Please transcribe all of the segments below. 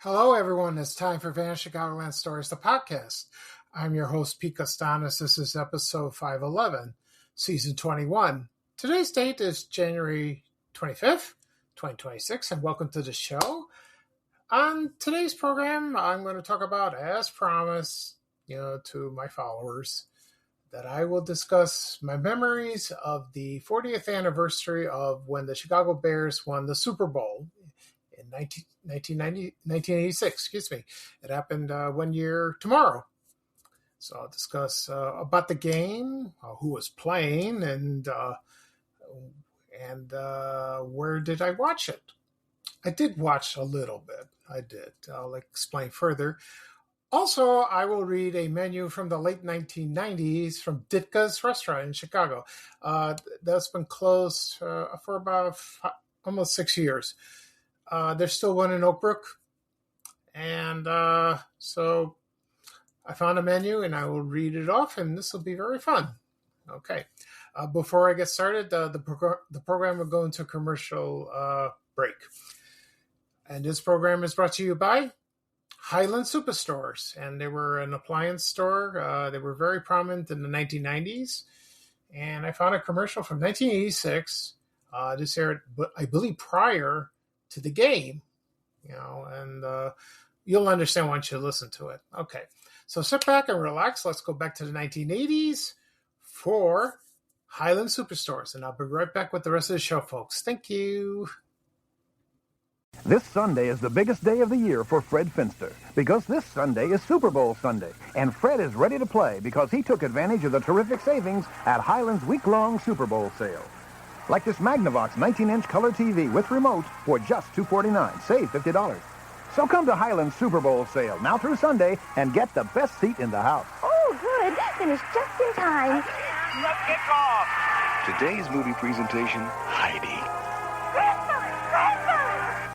Hello, everyone. It's time for Vanished Chicagoland Stories, the podcast. I'm your host, Pete Costanis. This is episode 511, season 21. Today's date is January 25th, 2026, and welcome to the show. On today's program, I'm going to talk about, as promised, to my followers, that I will discuss my memories of the 40th anniversary of when the Chicago Bears won the Super Bowl in 1986, excuse me. It happened 1 year tomorrow. So I'll discuss about the game, who was playing, and where did I watch it. I did watch a little bit. I did. I'll explain further. Also, I will read a menu from the late 1990s from Ditka's Restaurant in Chicago. That's been closed for about almost 6 years. There's still one in Oak Brook. And so I found a menu and I will read it off, and this will be very fun. Okay. Before I get started, the program will go into a commercial break. And this program is brought to you by Highland Superstores. And they were an appliance store. They were very prominent in the 1990s. And I found a commercial from 1986. This aired, I believe, prior to the game, and you'll understand once you listen to it. Okay, so sit back and relax. Let's go back to the 1980s for Highland Superstores, and I'll be right back with the rest of the show, folks. Thank you. This Sunday is the biggest day of the year for Fred Finster, because this Sunday is Super Bowl Sunday, and Fred is ready to play because he took advantage of the terrific savings at Highland's week-long Super Bowl sale. Like this Magnavox 19-inch color TV with remote for just $249. Save $50. So come to Highland's Super Bowl sale now through Sunday and get the best seat in the house. Oh, good. Finished just in time. The kickoff. Today's movie presentation, Heidi. Grandmother! Grandmother!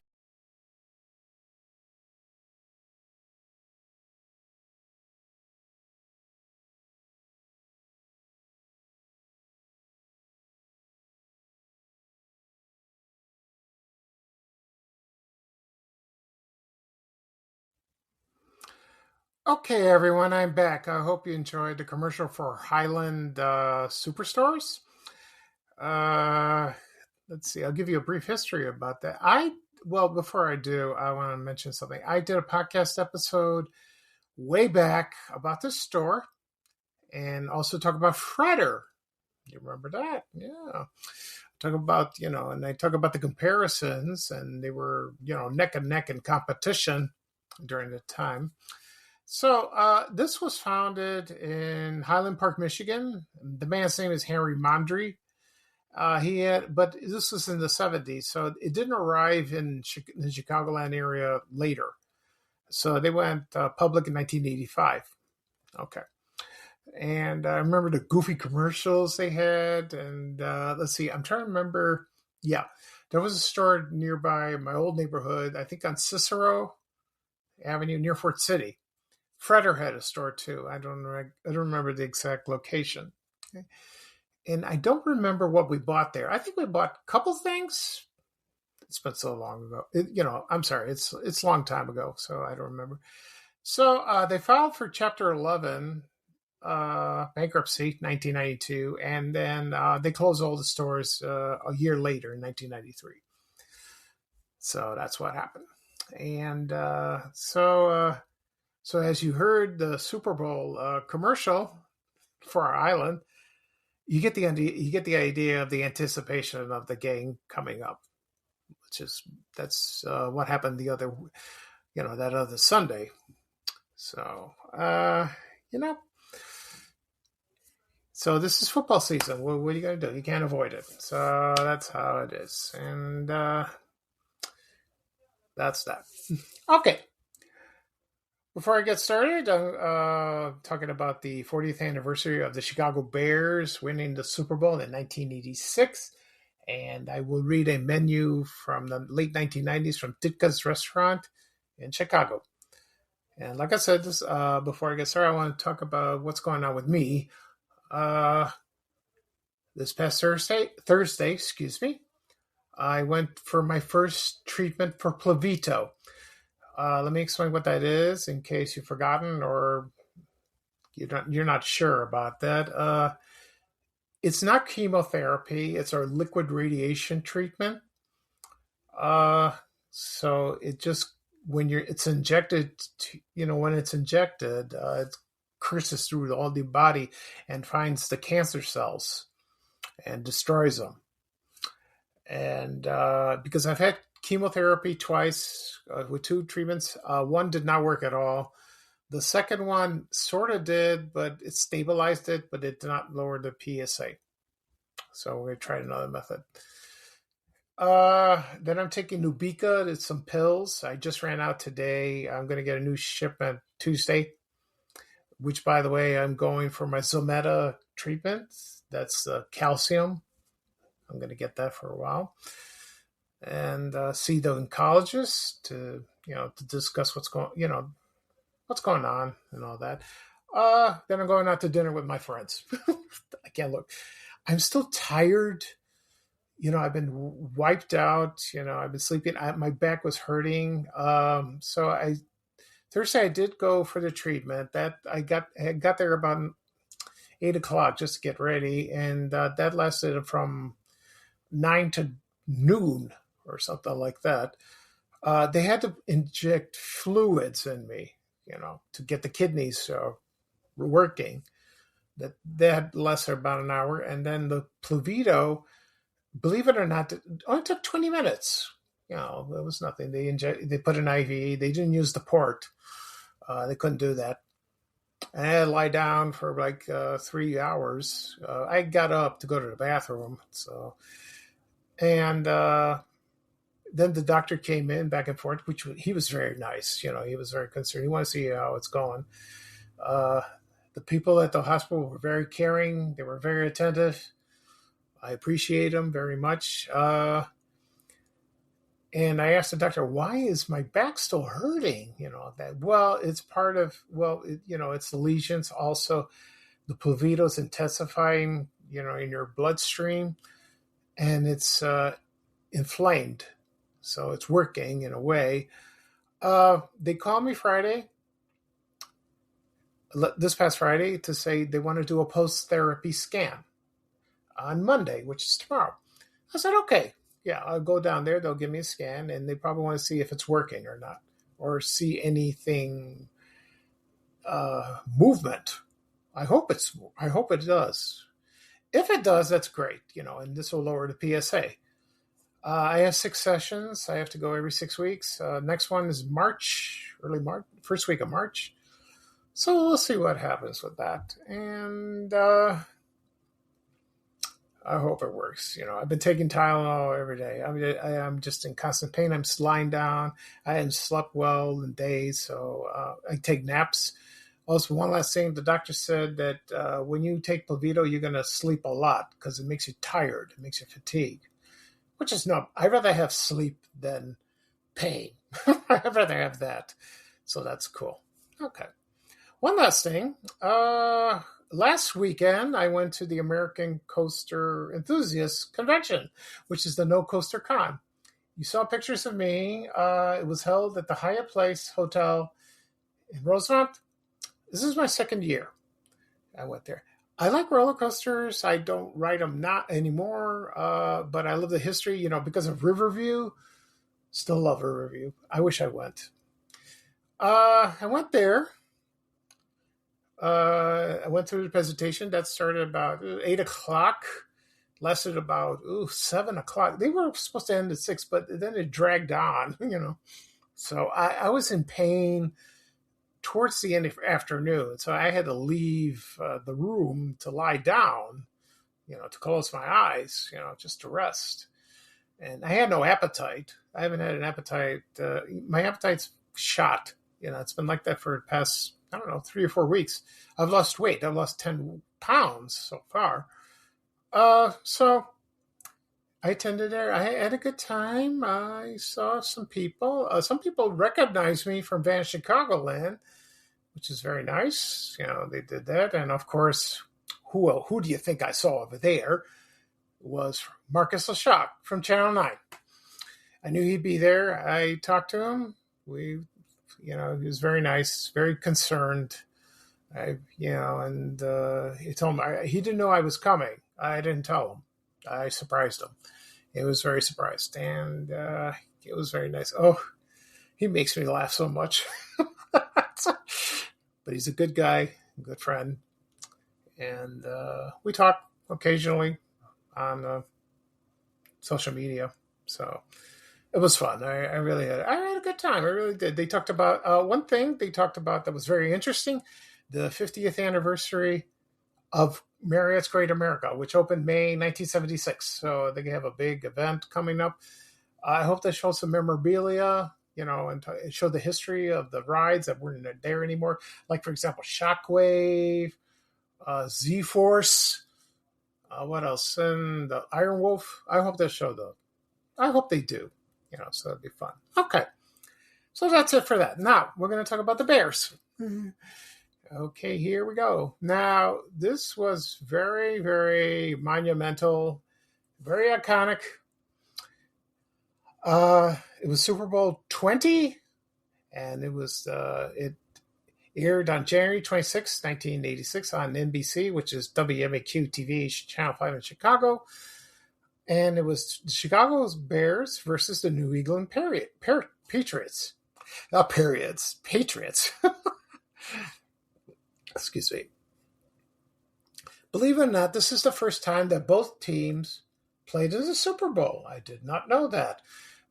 Okay, everyone, I'm back. I hope you enjoyed the commercial for Highland Superstores. Let's see. I'll give you a brief history about that. Before I do, I want to mention something. I did a podcast episode way back about this store and also talk about Fredder. You remember that? Yeah. Talk about, and I talk about the comparisons, and they were, neck and neck in competition during the time. So this was founded in Highland Park, Michigan. The man's name is Henry Mondry. But this was in the 70s, so it didn't arrive in the Chicagoland area later. So they went public in 1985. Okay. And I remember the goofy commercials they had. And let's see, I'm trying to remember. Yeah, there was a store nearby my old neighborhood, I think on Cicero Avenue near Fort City. Fredder had a store too. I don't remember the exact location. Okay. And I don't remember what we bought there. I think we bought a couple things. It's been so long ago. I'm sorry. It's a long time ago, so I don't remember. So they filed for Chapter 11 bankruptcy, 1992, and then they closed all the stores a year later in 1993. So that's what happened. And so as you heard the Super Bowl commercial for our island, you get the idea of the anticipation of the game coming up. That's what happened that other Sunday. So so this is football season. What are you going to do? You can't avoid it. So that's how it is, and that's that. Okay. Before I get started, I'm talking about the 40th anniversary of the Chicago Bears winning the Super Bowl in 1986. And I will read a menu from the late 1990s from Ditka's Restaurant in Chicago. And like I said, before I get started, I want to talk about what's going on with me. This past Thursday, I went for my first treatment for Plavito, Let me explain what that is in case you've forgotten or you're not sure about that. It's not chemotherapy. It's our liquid radiation treatment. Uh, so it just it's injected, when it's injected, it curses through all the body and finds the cancer cells and destroys them. And because I've had chemotherapy twice with 2 treatments, one did not work at all. The second one sort of did, but it stabilized it, but it did not lower the PSA. So we're going to try another method. Then I'm taking Nubeqa. It's some pills. I just ran out today. I'm going to get a new shipment Tuesday, which, by the way, I'm going for my Zometa treatment. That's calcium. I'm going to get that for a while. And see the oncologist to discuss what's going on and all that. Then I'm going out to dinner with my friends. I can't look. I'm still tired. I've been wiped out. I've been sleeping. My back was hurting. So Thursday I did go for the treatment. That I got there about 8:00 just to get ready, and that lasted from 9 to noon or something like that. They had to inject fluids in me, to get the kidneys working. That lasted about an hour, and then the Pluvito, believe it or not, it only took 20 minutes. It was nothing. They put an IV. They didn't use the port. They couldn't do that. And I had to lie down for like 3 hours. I got up to go to the bathroom. And then the doctor came in back and forth, he was very nice. He was very concerned. He wanted to see how it's going. The people at the hospital were very caring. They were very attentive. I appreciate them very much. And I asked the doctor, why is my back still hurting? It's part of, it's the lesions. Also, the Pluvito's intensifying, in your bloodstream, and it's inflamed. So it's working in a way. They called me this past Friday, to say they want to do a post-therapy scan on Monday, which is tomorrow. I said, okay, yeah, I'll go down there. They'll give me a scan, and they probably want to see if it's working or not, or see anything movement. I hope it does. If it does, that's great, and this will lower the PSA. I have 6 sessions. I have to go every 6 weeks. Next one is early March, first week of March. So we'll see what happens with that. And I hope it works. I've been taking Tylenol every day. I'm just in constant pain. I'm lying down. I haven't slept well in days, so I take naps. Also, one last thing, the doctor said that when you take Pluvito, you're going to sleep a lot because it makes you tired. It makes you fatigued, which is not. I'd rather have sleep than pain. I'd rather have that. So that's cool. Okay. One last thing. Last weekend, I went to the American Coaster Enthusiast Convention, which is the No Coaster Con. You saw pictures of me. It was held at the Hyatt Place Hotel in Rosemont. This is my second year. I went there. I like roller coasters. I don't ride them not anymore, but I love the history, because of Riverview. Still love Riverview. I wish I went. I went there. I went through the presentation. That started about 8:00, lasted about 7:00. They were supposed to end at 6, but then it dragged on, So I was in pain towards the end of the afternoon. So I had to leave the room to lie down, to close my eyes, just to rest. And I had no appetite. I haven't had an appetite. My appetite's shot. It's been like that for the past, 3 or 4 weeks. I've lost weight. I've lost 10 pounds so far. So I attended there. I had a good time. I saw some people. Some people recognized me from Vanishing Chicagoland, which is very nice. They did that. And of course, who do you think I saw over there? Was Marcus LaShock from Channel 9. I knew he'd be there. I talked to him. We He was very nice, very concerned. And he told me he didn't know I was coming. I didn't tell him. I surprised him. He was very surprised, and it was very nice. Oh, he makes me laugh so much. But he's a good guy, a good friend, and we talk occasionally on social media. So it was fun. I really had a good time. I really did. They talked about one thing they talked about that was very interesting: the 50th anniversary of Marriott's Great America, which opened May 1976. So they have a big event coming up. I hope they show some memorabilia, and show the history of the rides that weren't there anymore. Like, for example, Shockwave, Z-Force, what else? And the Iron Wolf. I hope they do, so that'd be fun. Okay. So that's it for that. Now, we're going to talk about the Bears. Okay, here we go. Now, this was very, very monumental, very iconic. It was Super Bowl 20, and it aired on January 26, 1986 on NBC, which is WMAQ TV, Channel 5 in Chicago. And it was Chicago's Bears versus the New England Patriots. Patriots. Excuse me. Believe it or not, this is the first time that both teams played in the Super Bowl. I did not know that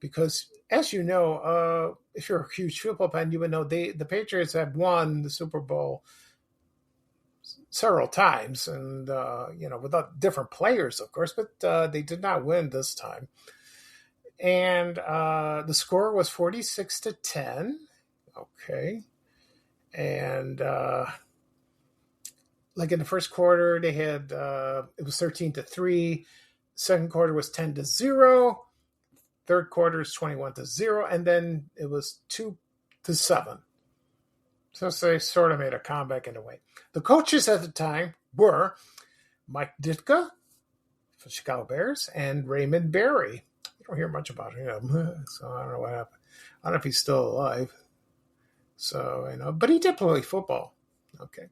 because, as you know, if you're a huge football fan, you would know the Patriots have won the Super Bowl several times, and without different players, of course, but they did not win this time. And the score was 46-10. Okay, and like in the first quarter, they had it was 13-3. Second quarter was 10-0. Third quarter is 21-0, and then it was 2-7. So they sort of made a comeback in a way. The coaches at the time were Mike Ditka for Chicago Bears and Raymond Berry. You don't hear much about him, so I don't know what happened. I don't know if he's still alive. So, but he did play football. Okay.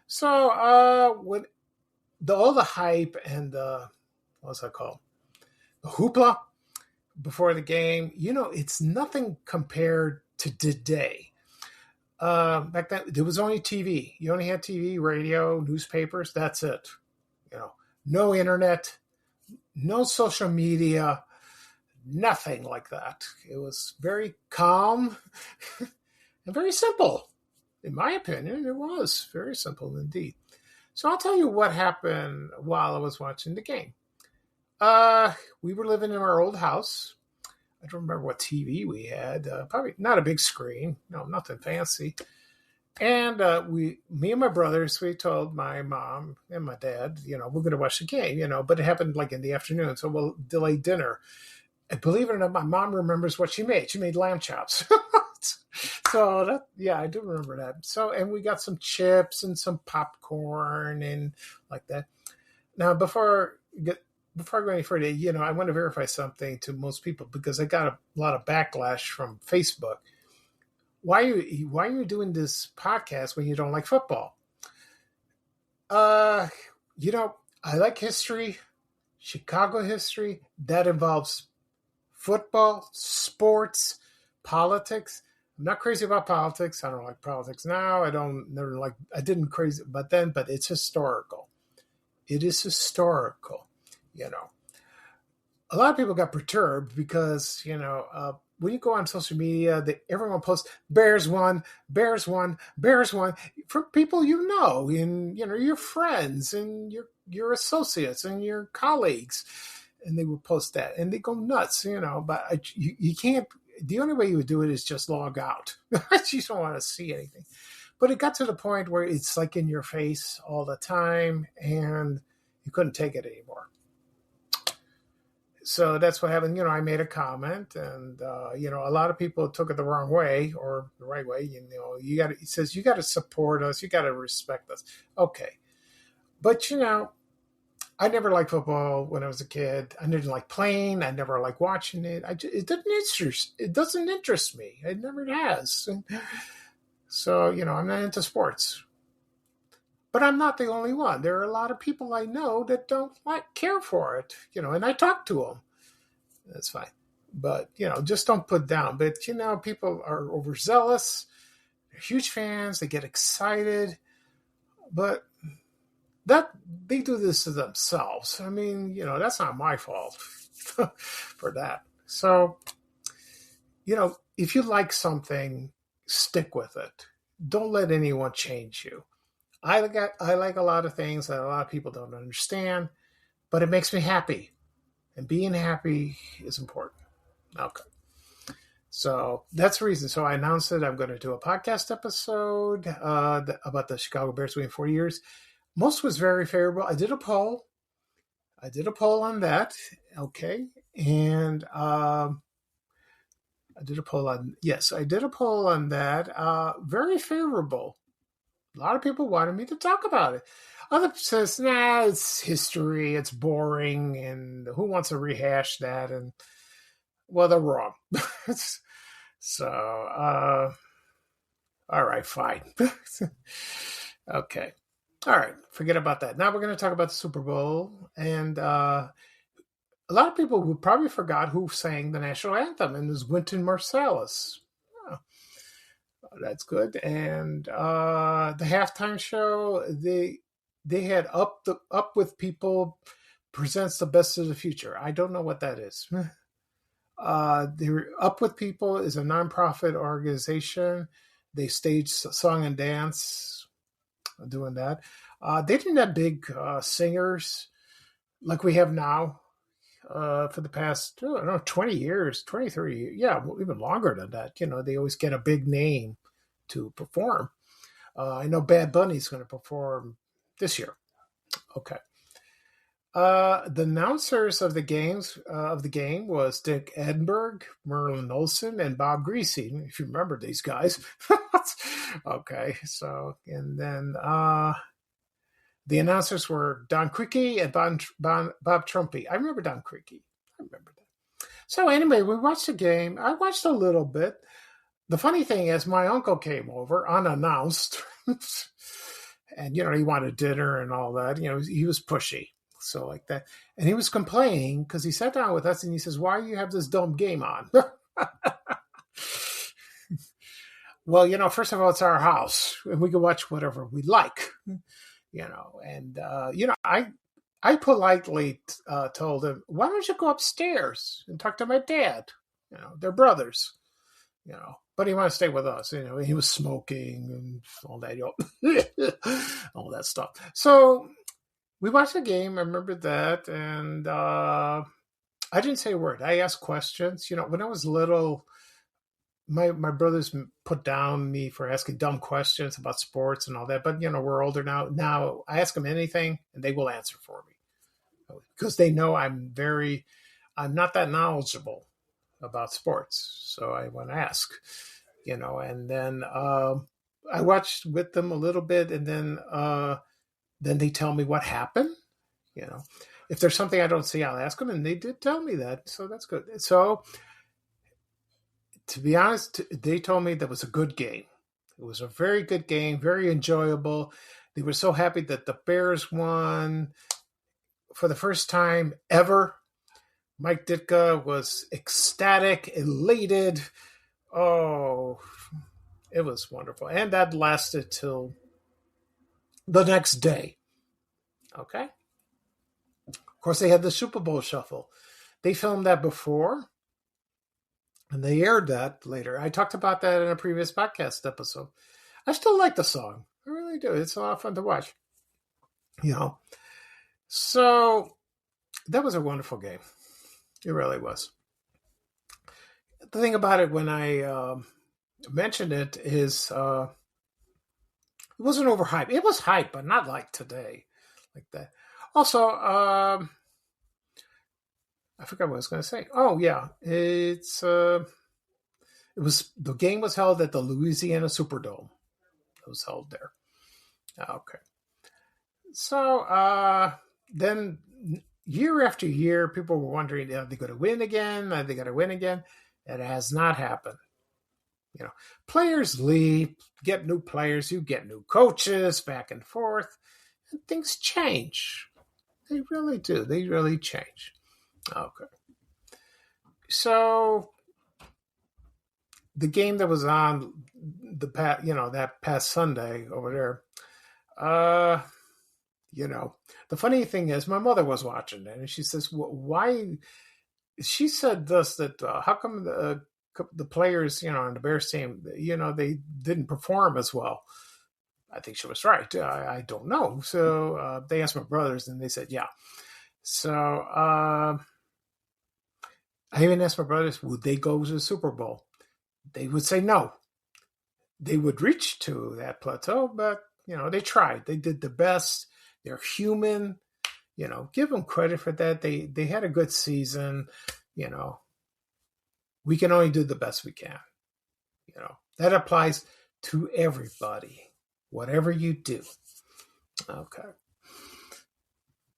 So with all the hype and what's that called? The hoopla before the game, it's nothing compared to today. Back then, there was only TV. You only had TV, radio, newspapers. That's it. No internet, no social media, nothing like that. It was very calm and very simple. In my opinion, it was very simple indeed. So I'll tell you what happened while I was watching the game. We were living in our old house. I don't remember what TV we had. Probably not a big screen. No, nothing fancy. And me and my brothers, we told my mom and my dad, we're going to watch the game, but it happened like in the afternoon, so we'll delay dinner. And believe it or not, my mom remembers what she made. She made lamb chops. So I do remember that. So, and we got some chips and some popcorn and like that. Now, before I go any further, I want to verify something to most people because I got a lot of backlash from Facebook. Why are you doing this podcast when you don't like football? I like history, Chicago history. That involves football, sports, politics. I'm not crazy about politics. I don't like politics now. I didn't crazy about then, but it's historical. It is historical, A lot of people got perturbed because, when you go on social media, everyone posts Bears won, Bears won, Bears won from people and your friends and your associates and your colleagues, and they would post that and they go nuts, But you can't. The only way you would do it is just log out. You don't want to see anything. But it got to the point where it's like in your face all the time, and you couldn't take it anymore. So that's what happened. I made a comment, and a lot of people took it the wrong way or the right way. It says you got to support us, you got to respect us. Okay, but I never liked football when I was a kid. I didn't like playing. I never liked watching it. It doesn't interest me. It never has. And so, I'm not into sports. But I'm not the only one. There are a lot of people I know that don't care for it, and I talk to them. That's fine. But, just don't put down. But, people are overzealous. They're huge fans. They get excited. But that they do this to themselves. I mean, that's not my fault for that. So, if you like something, stick with it. Don't let anyone change you. I like a lot of things that a lot of people don't understand, but it makes me happy. And being happy is important. Okay. So that's the reason. So I announced that I'm going to do a podcast episode about the Chicago Bears winning 4 years. Most was very favorable. I did a poll on that. Okay. And I did a poll on that. Very favorable. A lot of people wanted me to talk about it. Other says, nah, it's history, it's boring, and who wants to rehash that? And, well, they're wrong. So, all right, fine. Okay. All right, forget about that. Now we're going to talk about the Super Bowl. And a lot of people who probably forgot who sang the national anthem, and it was Wynton Marsalis. That's good. And the halftime show, they had Up With People presents the best of the future. I don't know what that is. Up With People is a nonprofit organization. They stage song and dance doing that. They didn't have big singers like we have now for the past, 20 years, 23 years. Yeah, even longer than that. They always get a big name to perform. I know Bad Bunny's going to perform this year. Okay. The announcers of the game was Dick Edinburgh, Merlin Olsen, and Bob Greasy, if you remember these guys. Okay, so, and then the announcers were Don Criqui and Bob Trumpy. I remember Don Criqui. I remember that. So anyway, we watched the game. I watched a little bit. The funny thing is my uncle came over unannounced and, he wanted dinner and all that. He was pushy. So like that. And he was complaining because he sat down with us and he says, why do you have this dumb game on? Well, first of all, it's our house and we can watch whatever we like, and, I politely told him, why don't you go upstairs and talk to my dad? They're brothers, but he wanted to stay with us. He was smoking and all that, all that stuff. So we watched the game. I remember that. And I didn't say a word. I asked questions. When I was little, my brothers put down me for asking dumb questions about sports and all that. But, we're older now. Now I ask them anything and they will answer for me because they know I'm not that knowledgeable about sports. So I want to ask, and then I watched with them a little bit and then they tell me what happened. If there's something I don't see, I'll ask them. And they did tell me that. So that's good. So to be honest, they told me that was a good game. It was a very good game, very enjoyable. They were so happy that the Bears won for the first time ever. Mike Ditka was ecstatic, elated. Oh, it was wonderful. And that lasted till the next day. Okay. Of course, they had the Super Bowl shuffle. They filmed that before, and they aired that later. I talked about that in a previous podcast episode. I still like the song. I really do. It's a lot of fun to watch. So that was a wonderful game. It really was. The thing about it when I mentioned it is it wasn't overhyped. It was hyped, but not like today, like that. Also, I forgot what I was going to say. Oh yeah, it was the game was held at the Louisiana Superdome. It was held there. Okay. So then year after year, people were wondering, are they going to win again? Are they going to win again? And it has not happened. Players leave, get new players, you get new coaches, back and forth, and things change. They really do. They really change. Okay. So the game that was on that past Sunday over there, the funny thing is my mother was watching it and she says, why? She said this, that how come the players, on the Bears team, they didn't perform as well. I think she was right. I don't know. So they asked my brothers and they said, yeah. So I even asked my brothers, would they go to the Super Bowl? They would say no. They would reach to that plateau, but, they tried. They did the best. They're human. Give them credit for that. They had a good season. We can only do the best we can. That applies to everybody, whatever you do. Okay.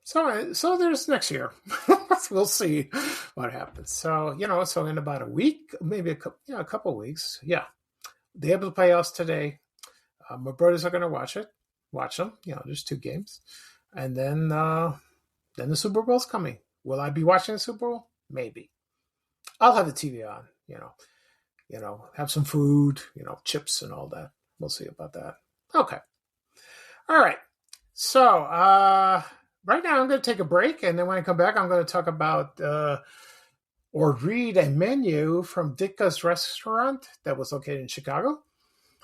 So there's next year. We'll see what happens. So, so in about a week, maybe a couple of weeks. Yeah. They have the playoffs today. My brothers are going to watch them. There's 2 games. And then the Super Bowl's coming. Will I be watching the Super Bowl? Maybe. I'll have the TV on, have some food, chips and all that. We'll see about that. Okay. All right. So, right now I'm going to take a break. And then when I come back, I'm going to talk about, or read a menu from Ditka's Restaurant that was located in Chicago.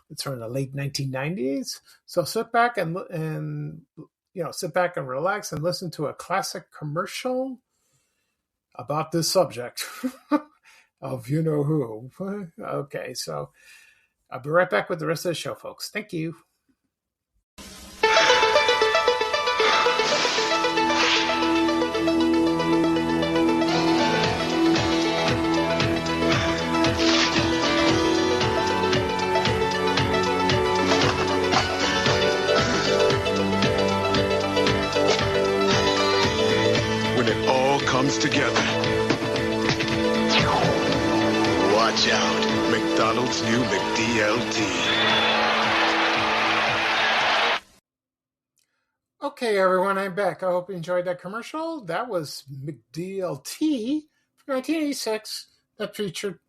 It's from the late 1990s. So sit back and relax and listen to a classic commercial about this subject of who. Okay, so I'll be right back with the rest of the show, folks. Thank you. When it all comes together. Watch out, McDonald's new McDLT. Okay, everyone, I'm back. I hope you enjoyed that commercial. That was McDLT from 1986 that featured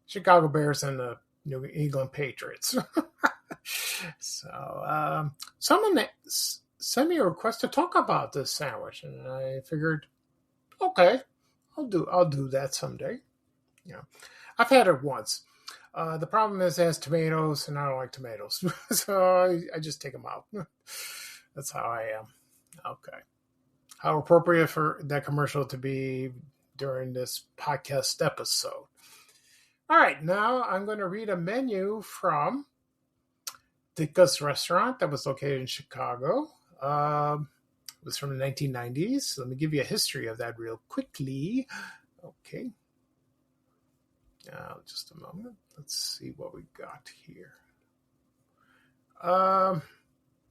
Chicago Bears and the New England Patriots. So, someone sent me a request to talk about this sandwich, and I figured, okay, I'll do that someday. I've had it once. The problem is it has tomatoes, and I don't like tomatoes, so I just take them out. That's how I am. Okay. How appropriate for that commercial to be during this podcast episode. All right, now I'm going to read a menu from Ditka's Restaurant that was located in Chicago. It was from the 1990s. Let me give you a history of that real quickly. Okay. Just a moment. Let's see what we got here.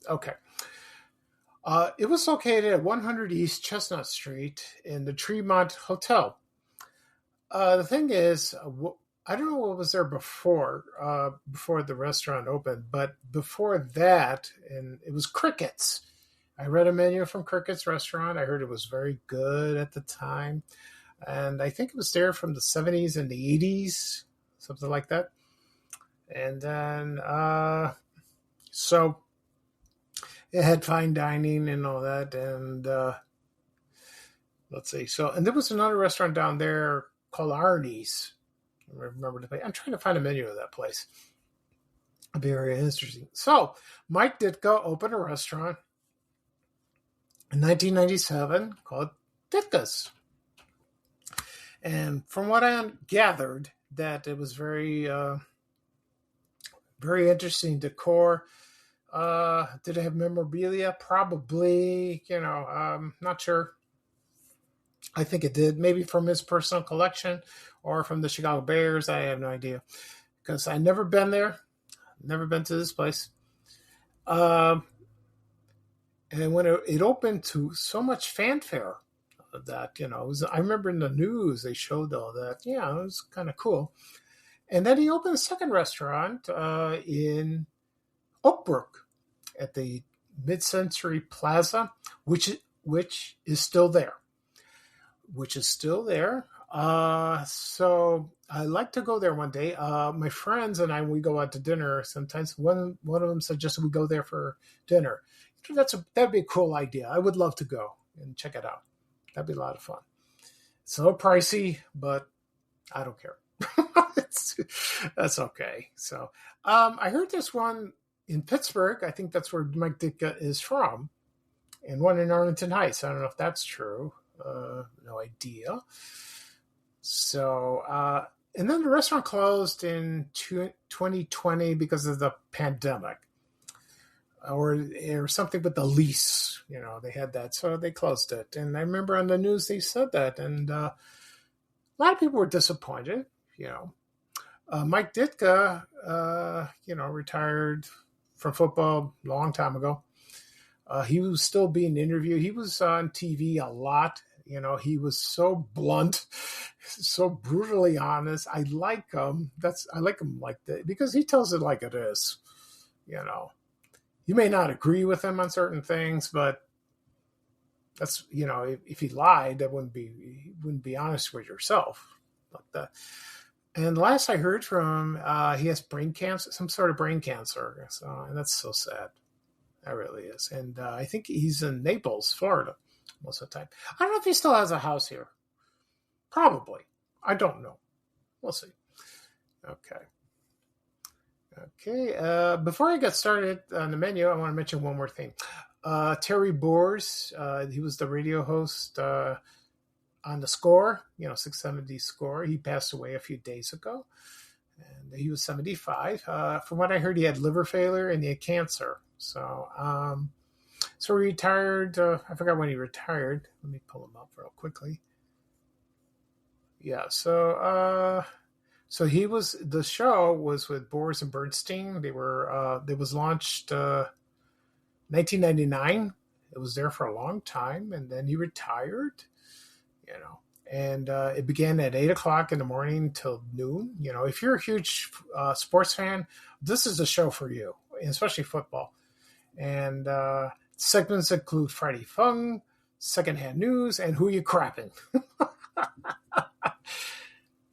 Okay. It was located at 100 East Chestnut Street in the Tremont Hotel. The thing is, I don't know what was there before the restaurant opened, but before that, and it was Cricket's. I read a menu from Cricket's Restaurant. I heard it was very good at the time. And I think it was there from the 70s and the 80s, something like that. And then, so it had fine dining and all that. And let's see. So, and there was another restaurant down there called Arnie's. I remember the place. I'm trying to find a menu of that place. It'd be very interesting. So, Mike Ditka opened a restaurant in 1997 called Ditka's. And from what I gathered, that it was very, very interesting decor. Did it have memorabilia? Probably, not sure. I think it did. Maybe from his personal collection or from the Chicago Bears. I have no idea. Because I've never been there. Never been to this place. And And when it opened to so much fanfare that, I remember in the news they showed all that. Yeah, it was kind of cool. And then he opened a second restaurant in Oakbrook at the Mid-Century Plaza, which is still there. So I like to go there one day. My friends and I, we go out to dinner sometimes. One of them suggested we go there for dinner. That'd be a cool idea. I would love to go and check it out. That'd be a lot of fun. It's a little pricey, but I don't care. That's okay. So I heard this one in Pittsburgh. I think that's where Mike Ditka is from, and one in Arlington Heights. I don't know if that's true. No idea. So, and then the restaurant closed in 2020 because of the pandemic, or something with the lease. They had that, so they closed it. And I remember on the news they said that, and a lot of people were disappointed. Mike Ditka, retired from football a long time ago. He was still being interviewed. He was on TV a lot. He was so blunt, so brutally honest. I like him. I like him like that because he tells it like it is. You may not agree with him on certain things, but that's, if he lied, he wouldn't be honest with yourself like that. And last I heard from, he has brain cancer, some sort of brain cancer. So, and that's so sad. That really is. And I think he's in Naples, Florida, most of the time. I don't know if he still has a house here. Probably. I don't know. We'll see. Okay. Before I get started on the menu, I want to mention one more thing. Terry Boers, he was the radio host on the Score, 670 Score. He passed away a few days ago, and he was 75. From what I heard, he had liver failure and he had cancer. So, he retired. I forgot when he retired. Let me pull him up real quickly. Yeah. So the show was with Boers and Bernstein. They was launched 1999. It was there for a long time, and then he retired. And it began at 8:00 in the morning till noon. If you're a huge sports fan, this is the show for you, especially football. And segments include Friday Fun, Secondhand News, and Who You Crapping.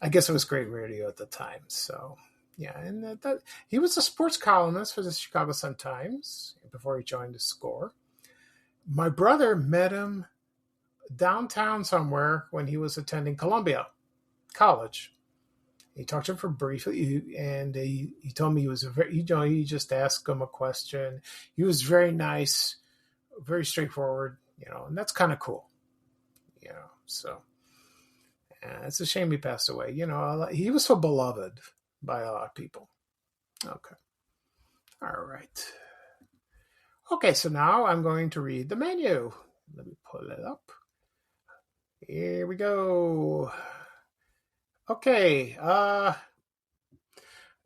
I guess it was great radio at the time. So, yeah. And he was a sports columnist for the Chicago Sun-Times before he joined the Score. My brother met him downtown somewhere when he was attending Columbia College. He talked to him for briefly, and he told me he was he just asked him a question. He was very nice, very straightforward, and that's kind of cool, so it's a shame he passed away. He was so beloved by a lot of people. Okay. All right. Okay, so now I'm going to read the menu. Let me pull it up. Here we go. Okay.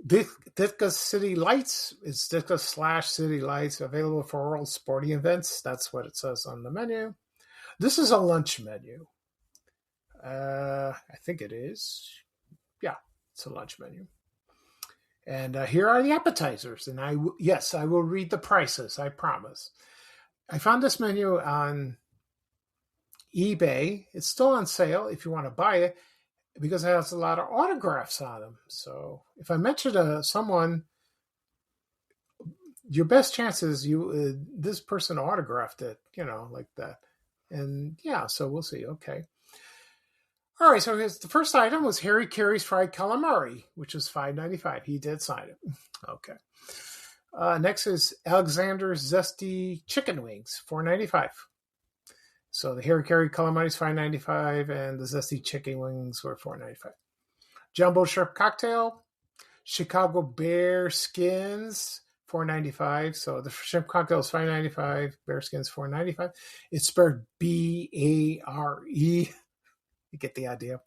Ditka City Lights is Ditka/City Lights, available for all sporting events. That's what it says on the menu. This is a lunch menu. I think it is. Yeah, it's a lunch menu. And here are the appetizers. And I will read the prices, I promise. I found this menu on eBay. It's still on sale if you want to buy it, because it has a lot of autographs on them. So if I mention someone, your best chance is this person autographed it, like that. And yeah, so we'll see. Okay. All right, so the first item was Harry Carey's fried calamari, which was $5.95. He did sign it. Okay. Next is Alexander's Zesty Chicken Wings, $4.95. So the Harry Carey calamari is $5.95, and the Zesty Chicken Wings were $4.95. Jumbo Shrimp Cocktail, Chicago Bear Skins, $4.95. So the shrimp cocktail is $5.95. Bear Skins, $4.95. It's spelled B-A-R-E. You get the idea.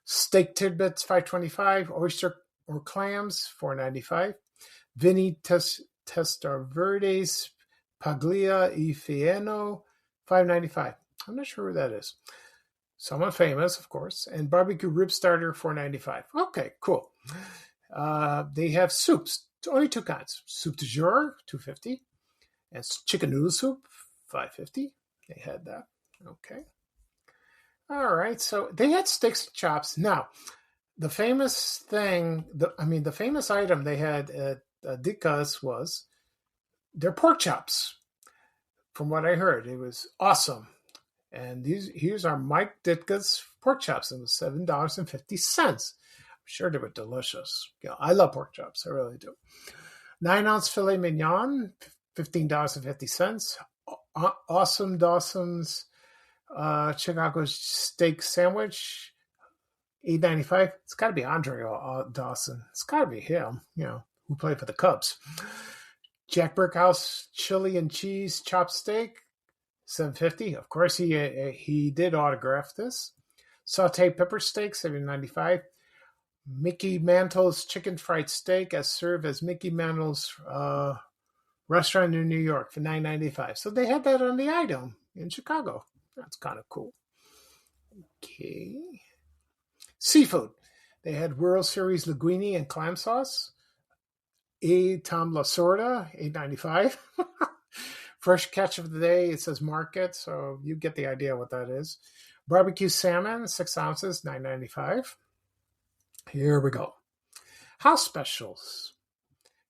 Steak tidbits, $5.25. Oyster or clams, $4.95. Vinny Testar Verdes Paglia e Fieno, $5.95. I'm not sure who that is. Someone famous, of course. And barbecue rib starter, $4.95. Okay, cool. They have soups, only two kinds. Soup du jour, $2.50. And chicken noodle soup, $5.50. They had that. Okay. All right. So they had steaks and chops. Now, the famous thing, the famous item they had at Ditka's was their pork chops. From what I heard, it was awesome. And here's our Mike Ditka's pork chops. It was $7.50. I'm sure they were delicious. Yeah, I love pork chops. I really do. 9-ounce filet mignon, $15.50. Awesome Dawson's Chicago steak sandwich, $8.95. It's got to be Andre Dawson. It's got to be him, who played for the Cubs. Jack Brickhouse chili and cheese chopped steak, $7.50. Of course, he did autograph this. Sauteed pepper steak, $7.95. Mickey Mantle's chicken fried steak as served as Mickey Mantle's restaurant in New York for $9.95. So they had that on the item in Chicago. That's kind of cool. Okay. Seafood. They had World Series linguine and clam sauce. Tom Lasorda, $8.95. Fresh catch of the day. It says market, so you get the idea what that is. Barbecue salmon, 6 ounces, $9.95. Here we go. House specials.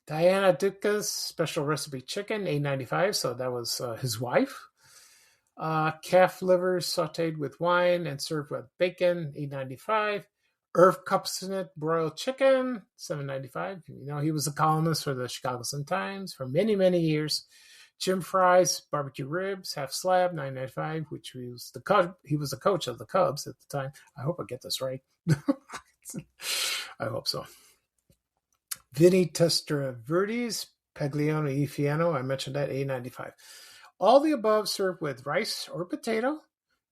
Diana Ditka's special recipe chicken, $8.95. So that was his wife. Calf liver sauteed with wine and served with bacon, $8.95. Irv Kupcinet broiled chicken, $7.95. He was a columnist for the Chicago Sun-Times for many, many years. Jim Fry's barbecue ribs, half slab, $9.95, which he was the coach of the Cubs at the time. I hope I get this right. I hope so. Vinny Testaverdis, Paglione e Fieno, I mentioned that, $8.95. All the above served with rice or potato.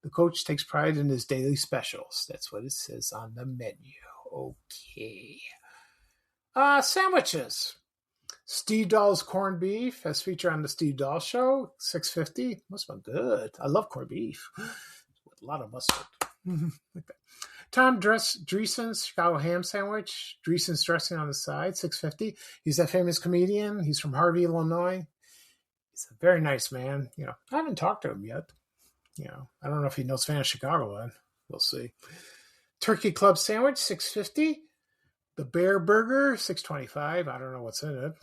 The coach takes pride in his daily specials. That's what it says on the menu. Okay. Sandwiches. Steve Dahl's corned beef, as featured on the Steve Dahl Show, $6.50. Must have been good. I love corned beef with a lot of mustard. Like that. Tom Dreesen's Chicago ham sandwich, Dreesen's dressing on the side, $6.50. He's that famous comedian. He's from Harvey, Illinois. He's a very nice man. I haven't talked to him yet. I don't know if he knows fan of Chicago. We'll see. Turkey Club sandwich, $6.50. The Bear Burger, $6.25. I don't know what's in it.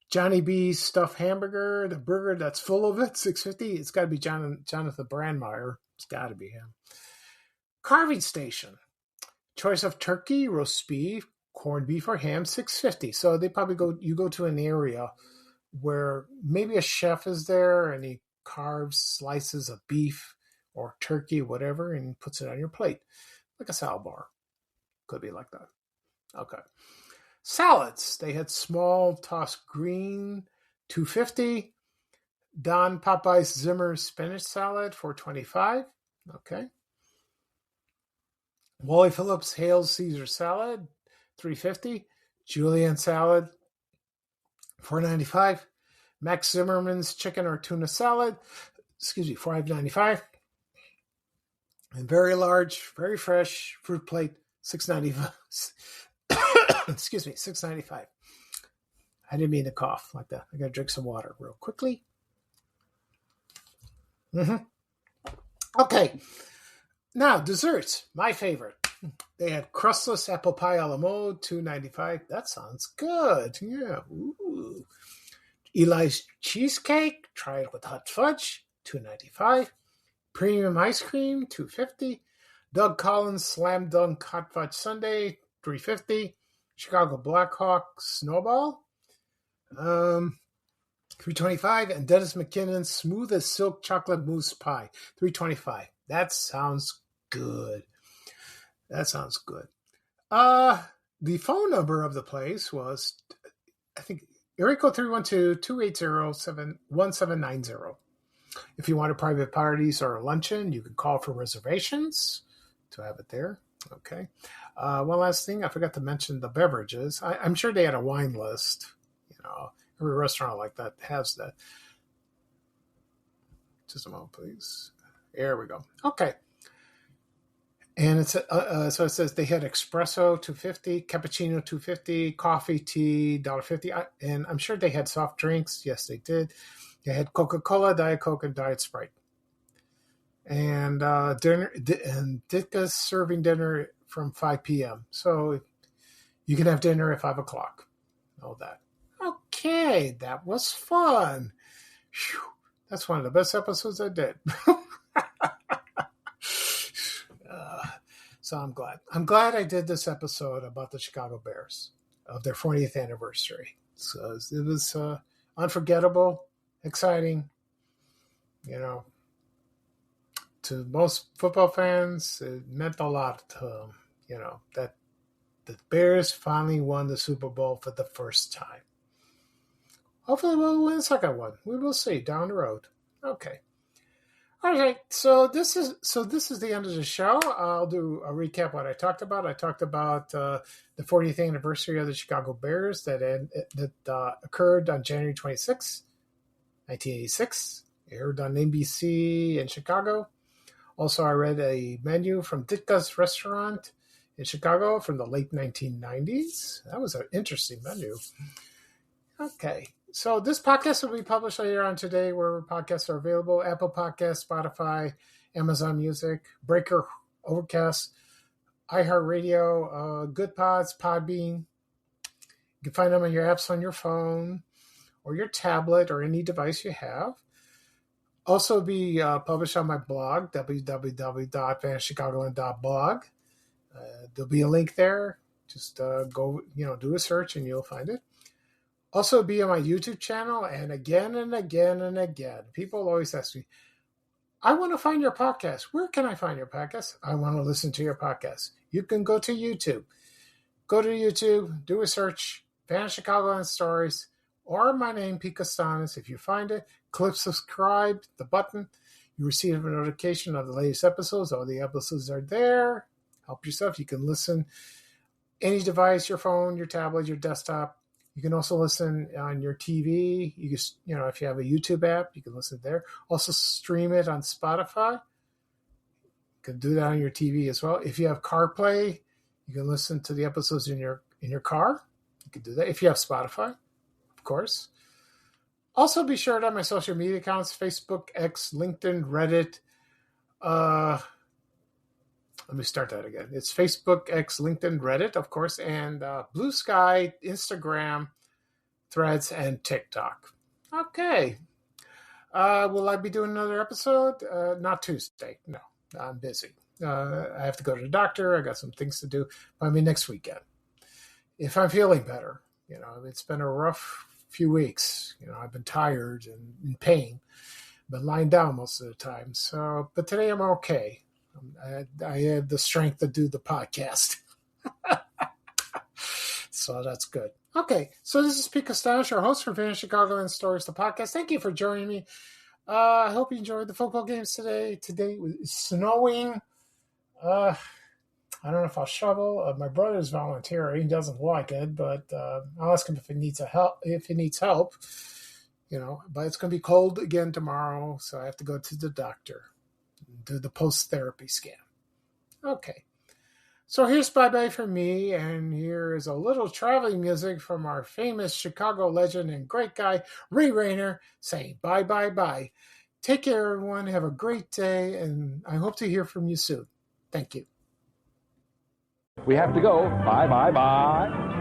Johnny B's stuffed hamburger, the burger that's full of it, $6.50. It's got to be Jonathan Brandmeier. It's got to be him. Carving station. Choice of turkey, roast beef, corned beef, or ham, $6.50. So they probably you go to an area where maybe a chef is there and he carves slices of beef or turkey, whatever, and puts it on your plate. Like a salad bar. Could be like that. Okay. Salads. They had small tossed green, $2.50. Don Popeye's Zimmer spinach salad, $4.25. Okay. Wally Phillips Hale's Caesar salad, $3.50. Julienne salad, $4.95. Max Zimmerman's chicken or tuna salad, $5.95. And very large, very fresh fruit plate, $6.95. $6.95. I didn't mean to cough like that. I got to drink some water real quickly. Okay. Now, desserts. My favorite. They had crustless apple pie a la mode, $2.95. That sounds good. Yeah. Ooh. Eli's cheesecake. Try it with hot fudge, $2.95. Premium ice cream, $2.50. Doug Collins Slam Dunk Hot Fudge Sundae, $3.50. Chicago Blackhawk Snowball, $3.25. And Dennis McKinnon's Smooth as Silk Chocolate Mousse Pie, $3.25. That sounds good. The phone number of the place was, I think, area code 312-280-1790. If you wanted private parties or a luncheon, you can call for reservations to have it there. Okay. One last thing, I forgot to mention the beverages. I'm sure they had a wine list. Every restaurant like that has that. Just a moment, please. There we go. Okay. And it's so it says they had espresso $2.50, cappuccino $2.50, coffee, tea $1.50, and I'm sure they had soft drinks. Yes, they did. They had Coca-Cola, Diet Coke, and Diet Sprite. And dinner and Ditka's serving dinner from 5 p.m. So you can have dinner at 5 o'clock. All that. Okay, that was fun. Whew, that's one of the best episodes I did. So I'm glad. I'm glad I did this episode about the Chicago Bears of their 40th anniversary. So it was unforgettable, exciting. You know, to most football fans, it meant a lot to them. You know, that the Bears finally won the Super Bowl for the first time. Hopefully we'll win the second one. We will see down the road. Okay. All right, so this is the end of the show. I'll do a recap of what I talked about. I talked about the 40th anniversary of the Chicago Bears that occurred on January 26, 1986. Aired on NBC in Chicago. Also, I read a menu from Ditka's Restaurant in Chicago from the late 1990s. That was an interesting menu. Okay. So this podcast will be published later on today where podcasts are available. Apple Podcasts, Spotify, Amazon Music, Breaker, Overcast, iHeartRadio, Good Pods, Podbean. You can find them on your apps on your phone or your tablet or any device you have. Also be published on my blog, www.vanishchicagoland.blog. There'll be a link there. Just go, do a search and you'll find it. Also be on my YouTube channel, and again and again and again, people always ask me, I want to find your podcast. Where can I find your podcast? I want to listen to your podcast. You can go to YouTube. Go to YouTube, do a search, Van Chicagoland Stories, or my name, Pete Costanis. If you find it, click subscribe, the button. You receive a notification of the latest episodes. All the episodes are there. Help yourself. You can listen any device, your phone, your tablet, your desktop. You can also listen on your TV. You can, if you have a YouTube app, you can listen there. Also stream it on Spotify. You can do that on your TV as well. If you have CarPlay, you can listen to the episodes in your car. You can do that. If you have Spotify, of course. Also be sure to have my social media accounts, Facebook, X, LinkedIn, Reddit. Let me start that again. It's Facebook, X, LinkedIn, Reddit, of course, and Blue Sky, Instagram, Threads, and TikTok. Okay. Will I be doing another episode? Not Tuesday. No, I'm busy. I have to go to the doctor. I got some things to do. Maybe next weekend. If I'm feeling better. It's been a rough few weeks. I've been tired and in pain. Been lying down most of the time. But today I'm okay. I had the strength to do the podcast. So that's good. Okay, so this is Pete Costanis, your host for Van Chicagoland Stories, the podcast. Thank you for joining me. I hope you enjoyed the football games today. Today it's snowing. I don't know if I'll shovel. My brother's volunteering. He doesn't like it, but I'll ask him if he needs help. But it's going to be cold again tomorrow, so I have to go to the doctor. Do the post-therapy scan. Okay. So here's bye-bye from me, and here is a little traveling music from our famous Chicago legend and great guy, Ray Rayner, saying bye-bye-bye. Take care, everyone. Have a great day, and I hope to hear from you soon. Thank you. We have to go. Bye, bye, bye.